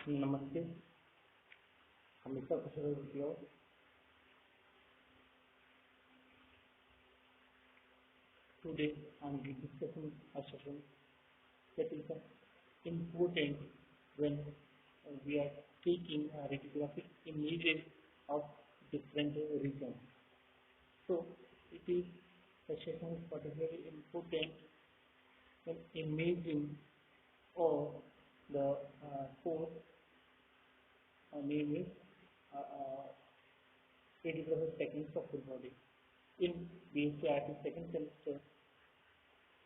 Namaste, हमेशा खुश रहो। Today I am discussing a session that is important when we are taking radiographic images of different regions. So it is a session is particularly important when imaging of the course name is radiographic techniques of full body in BScRT second semester.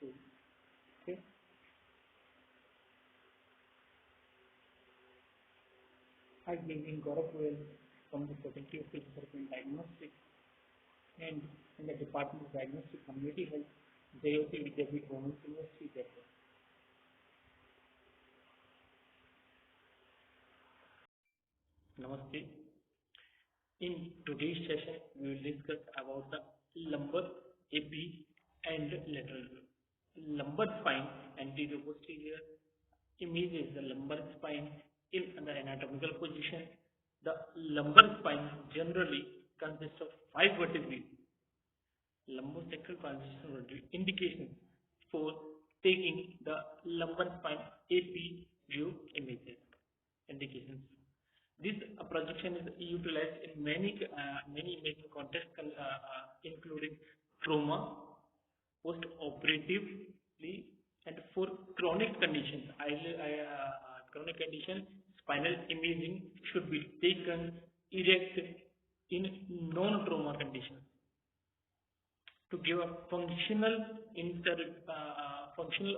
Okay. I JV'N Gaurav from the Faculty of Physical Diagnostics and in the Department of Diagnostic Community Health, JV'N University, Jaipur. Namaste. In today's session, we will discuss about the lumbar, AP, and lateral view. Lumbar spine, anterior posterior images the lumbar spine in the anatomical position. The lumbar spine generally consists of 5 vertebrae. Lumbosacral transition vertebrae indications for taking the lumbar spine AP view images. Indications. This projection is utilized in many imaging contexts, including trauma, post-operatively, and for chronic conditions. Chronic condition, spinal imaging should be taken erect in non-trauma conditions to give a functional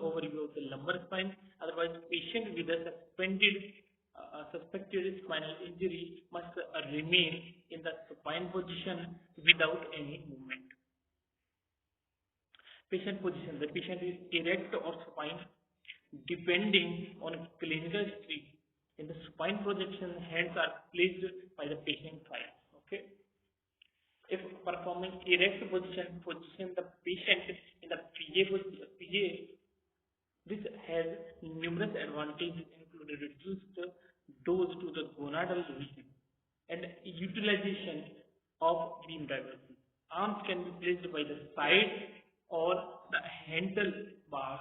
overview of the lumbar spine. Otherwise, patient with a suspected spinal injury must remain in the supine position without any movement. Patient position. The patient is erect or supine depending on clinical history. In the supine projection, hands are placed by the patient side. Okay. If performing erect position the patient in the PA, this has numerous advantages, including reduced dose to the gonadal region and utilization of beam diversion. Arms can be placed by the side or the handlebar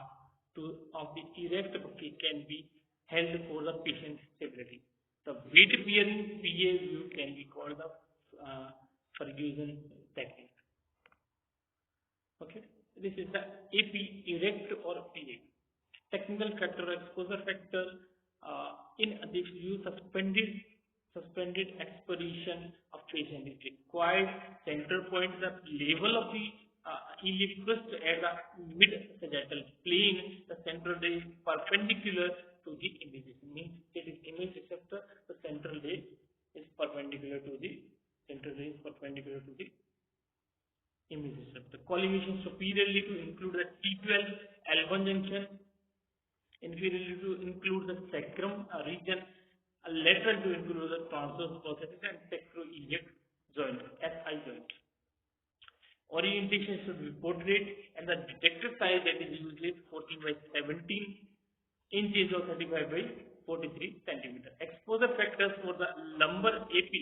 of the erect bucket can be held for the patient's stability. The weight bearing PA view can be called the Ferguson technique. Okay, this is the AP erect or PA. Technical factor, exposure factor. In this view, suspended expiration of patient is required. Center point, the level of the iliac crest at the mid sagittal plane. The central ray is perpendicular to the image. Means it is image receptor. The central ray is perpendicular to the image receptor. Collimation superiorly to include the T12 L1 junction, inferiorly to include the sacrum region, lateral to include the transverse processes and sacroiliac joint, SI joint. Orientation should be portrait and the detector size that is used is 14 by 17 inches or 35 by 43 centimeter. Exposure factors for the lumbar AP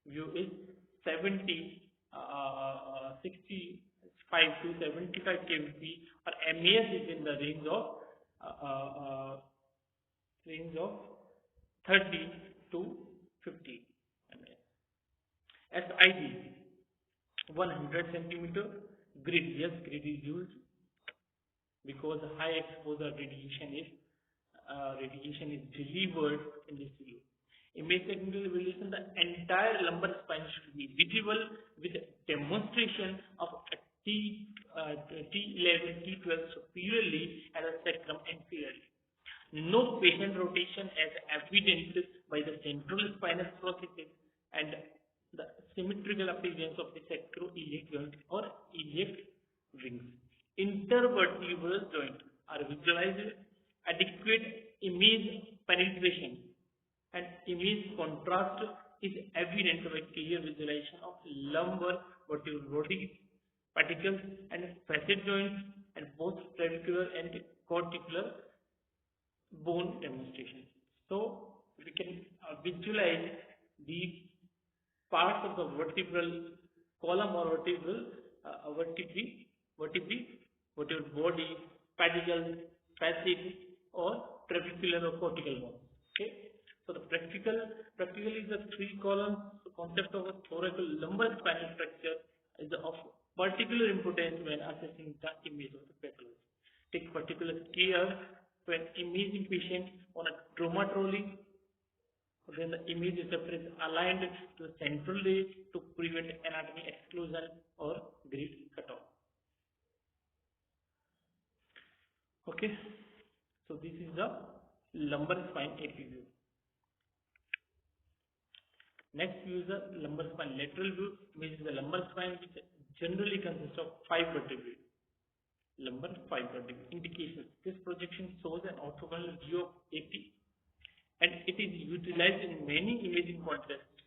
view is 65 to 75 kVp or MAS is in the range of 30 to 50 MAS. SID 100 centimeter grid. Yes, grid is used because high exposure radiation is delivered in this view. Image technical evaluation, the entire lumbar spine should be visible with demonstration of T11, T12 superiorly and the sacrum inferiorly. No patient rotation as evidenced by the central spinous processes and the symmetrical appearance of the sacroiliac joint or iliac wings. Intervertebral joint are visualized. Adequate image penetration and image contrast is evident by clear visualization of lumbar vertebral body, particles and facet joints and both clavicular and cortical bone demonstration. So we can visualize the parts of the vertebral column or vertebrae, whatever body, pedicle, fascic, or trabecular or cortical bone. Okay. So the practical is the three columns. The concept of a thoracic lumbar spinal fracture is of particular importance when assessing the image of the pathology. Take particular care when imaging patient on a trauma trolley. Then the image is aligned to the central ray to prevent anatomy exclusion or grid cutoff. Okay, so this is the lumbar spine AP view. Next view is the lumbar spine lateral view, which is the lumbar spine, which generally consists of 5 vertebrae. Lumbar 5 vertebrae. Indications: this projection shows an orthogonal view of AP, and it is utilized in many imaging contexts,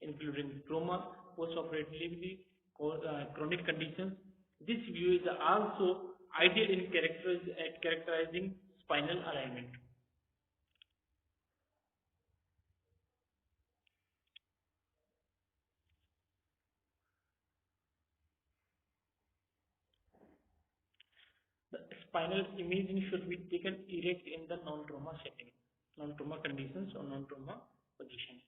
including trauma, post-operatively, or chronic conditions. This view is also ideal in characterizing spinal alignment. The spinal imaging should be taken erect in the non-trauma setting, non-trauma conditions or non-trauma position,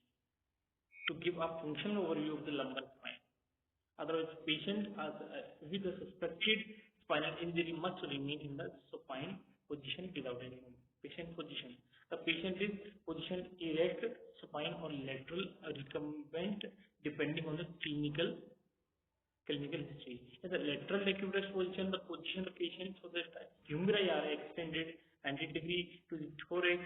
to give a functional overview of the lumbar spine. Otherwise, patient with a suspected spinal injury must remain in the supine position without any movement. Patient position. The patient is positioned erect, supine, or lateral, recumbent, depending on the clinical history. In the lateral equidistant position, the position of the patient so that the humeri are extended 90 degrees to the thorax,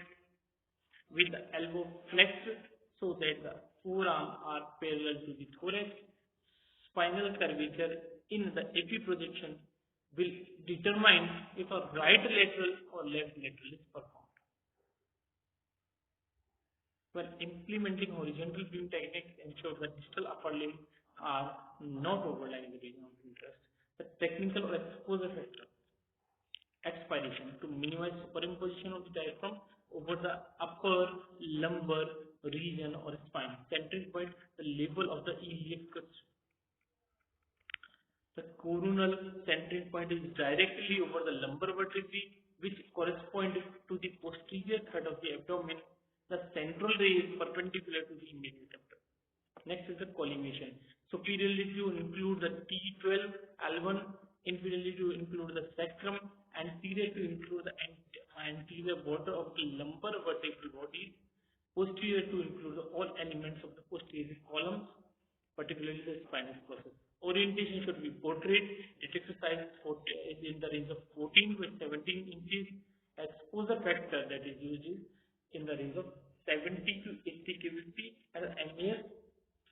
with the elbow flexed so that the forearms are parallel to the thorax. Spinal curvature in the AP projection will determine if a right lateral or left lateral is performed. When implementing horizontal beam techniques, ensure the distal upper limb are not overlying the region of interest. The technical or exposure factor expiration to minimize superimposition of the diaphragm over the upper lumbar region or spine. Centering point, the level of the iliac crest. The coronal centering point is directly over the lumbar vertebrae, which corresponds to the posterior third of the abdomen. The central ray is perpendicular to the immediate abdomen. Next is the collimation. Superiorly to include the T12, L1, inferiorly to include the sacrum, anterior to include the anterior border of the lumbar vertebral body, posterior to include all elements of the posterior columns, particularly the spinous process. Orientation should be portrait. It exercise is in the range of 14 to 17 inches. Exposure factor that is used is in the range of 70 to 80 kVp, and MAS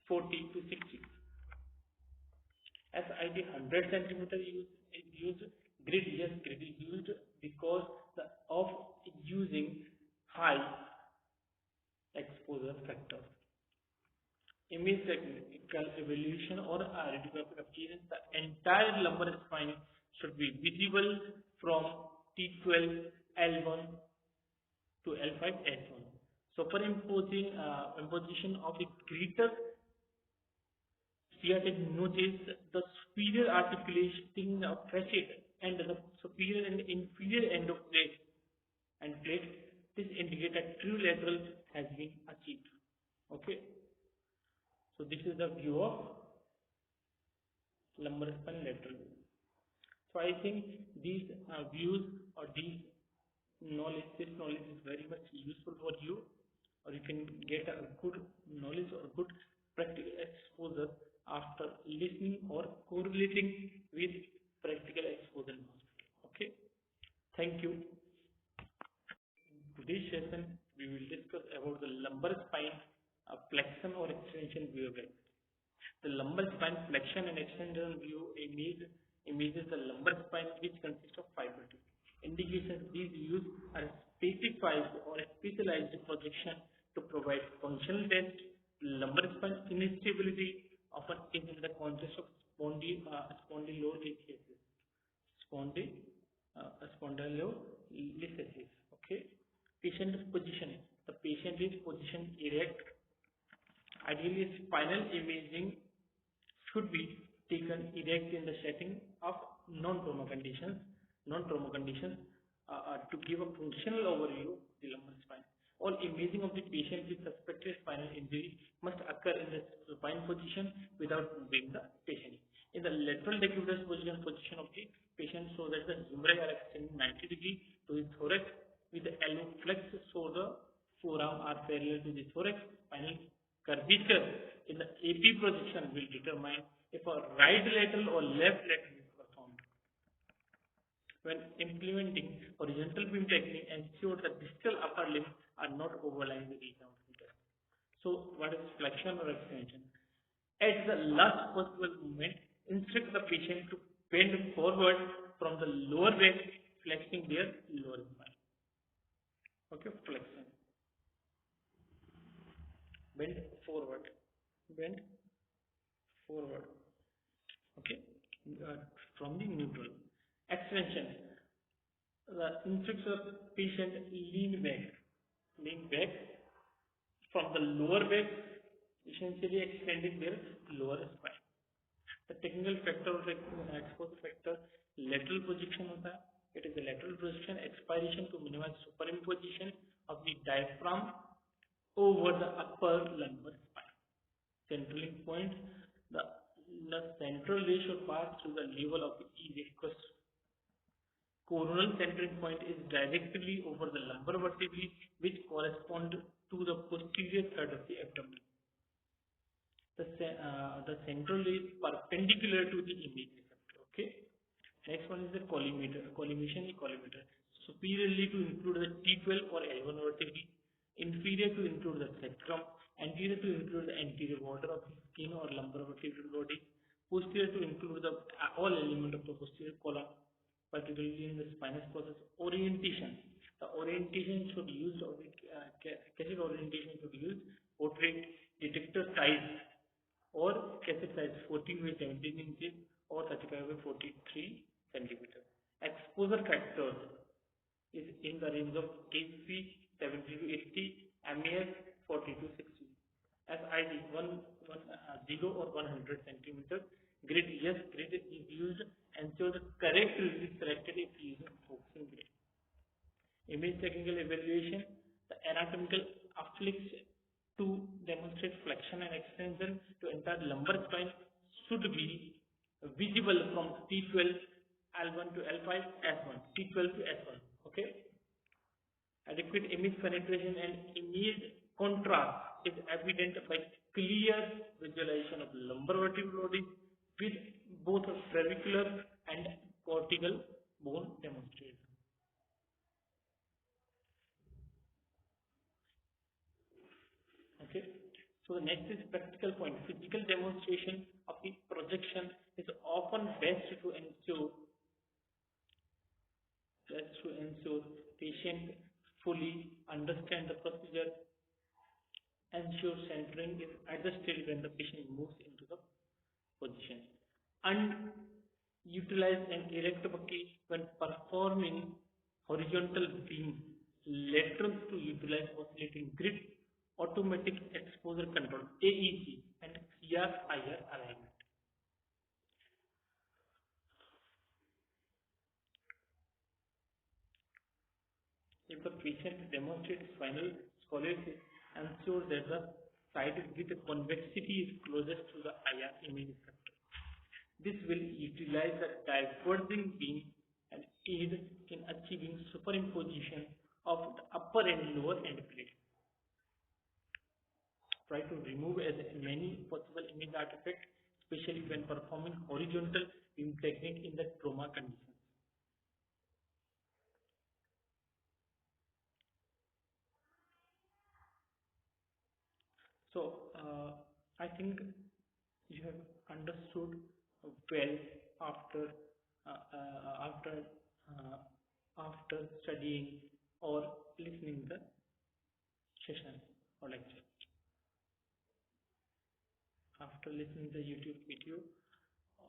40 to 60. As ID 100 cm is used. Grid, yes, grid is used because of using high exposure factor. Image technical evaluation or radiographic appearance. The entire lumbar spine should be visible from T12 L1 to L5 S1. Imposition of the greater sciatic notches, the superior articulating facet, and the superior and inferior end of plate and plate. This indicates that true lateral has been achieved. Okay. So this is the view of lumbar spine lateral. So I think these views or this knowledge is very much useful for you, or you can get a good knowledge or good practical exposure after listening or correlating with practical exposure in hospital. Okay. Thank you. In today's session, we will discuss about the lumbar spine flexion or extension view of it. The lumbar spine flexion and extension view images the lumbar spine, which consists of 5 vertebrae. Indications: these views are specified or specialized projection to provide functional test. Lumbar spine instability often is in the context of spondylolisthesis. Spondylolisthesis. Okay. Patient position. The patient is positioned erect, Ideally, spinal imaging should be taken erect in the setting of non-trauma conditions to give a functional overview of the lumbar spine. All imaging of the patient with suspected spinal injury must occur in the supine position without moving the patient. In the lateral decubitus position of the patient, so that the humeri are extending 90 degrees to the thorax with the elbow flexed, so the forearm are parallel to the thorax. Spinal curvature in the AP projection will determine if a right lateral or left lateral is performed. When implementing horizontal beam technique, ensure the distal upper limbs are not overlying the region of interest. So, what is flexion or extension? At the last possible moment, instruct the patient to bend forward from the lower back, flexing their lower spine. Okay, flexion. Bend forward. Bend forward. Okay, uh, from the neutral. Extension. The instructs the patient lean back from the lower back, essentially extending their lower spine. The technical factor or exposure factor lateral projection होता है. It is a lateral projection expiration to minimize superimposition of the diaphragm over the upper lumbar spine. Centering point, the, the central ray should pass through the level of the E-viscous. Coronal centering point is directly over the lumbar vertebrae, which correspond to the posterior third of the abdomen. The central ray is perpendicular to the image receptor. Okay. Next one is the collimation collimator. Superiorly to include the T12 or L1 vertebrae, inferior to include the sacrum, anterior to include the anterior border of the skin or lumbar vertebral body, posterior to include the all element of the posterior column, particularly in the spinous process. Orientation. The orientation should use cassette orientation should use portrait detector size or cassette size 14 by 17 inches or 35 by 43 centimeter. Exposure factor is in the range of AP 70 to 80, MAS 40 to 60. SID 0 or 100 centimeter. Grid, yes, grid is used. Ensure the correct grid is selected if using focusing grid. Image technical evaluation, the anatomical afflicts to demonstrate flexion and extension to entire lumbar spine should be visible from T12 L1 to L5 S1, T12 to S1. Okay. Adequate image penetration and image contrast is evident by clear visualization of lumbar vertebral body with both cervicular and cortical bone demonstrated. Okay. So the next is practical point. Physical demonstration of the projection is often best to ensure patient fully understand the procedure, ensure centering is adjusted when the patient moves into the position, and utilize an erect bucky when performing horizontal beam, laterals to utilize oscillating grid, automatic exposure control AEC, and CR/IR alignment. If the patient demonstrates spinal scoliosis, ensure that the side with the convexity is closest to the IR image receptor. This will utilize the diverging beam and aid in achieving superimposition of the upper and lower end plate. Try to remove as many possible image artifacts, especially when performing horizontal beam technique in the trauma conditions. So, I think you have understood well after uh, uh, after uh, after studying or listening the session or lecture. After listening the YouTube video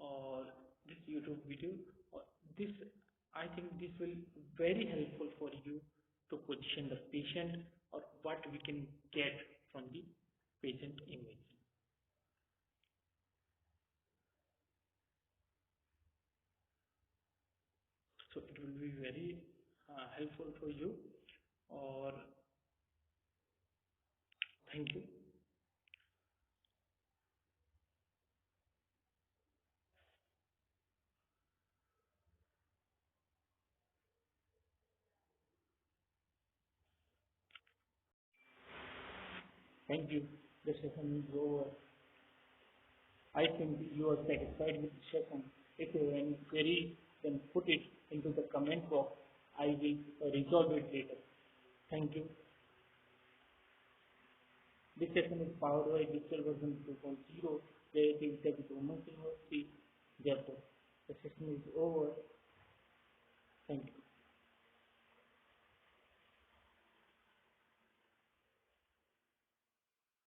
or this YouTube video, or this I think this will very helpful for you to position the patient or what we can get from the patient image. So it will be very helpful for you. Or thank you. Thank you. The session is over. I think you are satisfied with the session. If you have any query, then put it into the comment box. I will resolve it later. Thank you. This session is powered by BScRT 2.0, created with Women's University, Jaipur. The session is over. Thank you.